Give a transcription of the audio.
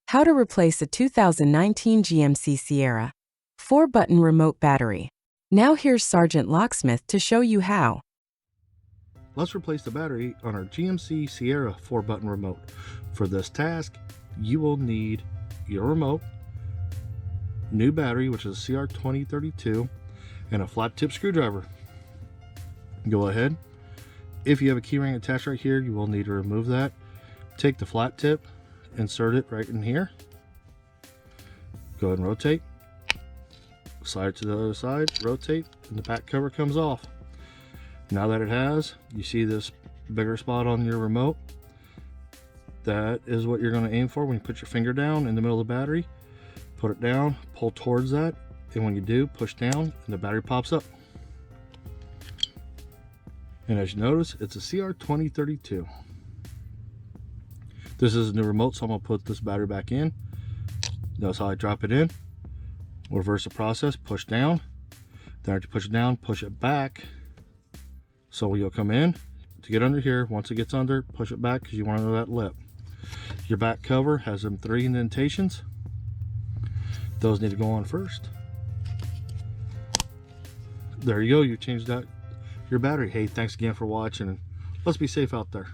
How to replace a 2019 GMC Sierra 4-button remote battery. Now here's Sergeant Locksmith to show you how. Let's replace the battery on our GMC Sierra 4-button remote. For this task, you will need your remote, new battery, which is a CR2032, and a flat tip screwdriver. Go ahead. If you have a keyring attached right here, you will need to remove that. Take the flat tip, insert it right in here. Go ahead and rotate. Slide it to the other side, rotate, and the back cover comes off. Now that it has, you see this bigger spot on your remote. That is what you're going to aim for when you put your finger down in the middle of the battery. Put it down, pull towards that, and when you do, push down, and the battery pops up. And as you notice, it's a CR2032. This is a new remote, so I'm going to put this battery back in. Notice how I drop it in. Reverse the process, push down. Then after you push it down, push it back. So you'll come in to get under here. Once it gets under, push it back because you want to know that lip. Your back cover has them 3 indentations. Those need to go on first. There you go, you changed out your battery. Hey, thanks again for watching, and let's be safe out there.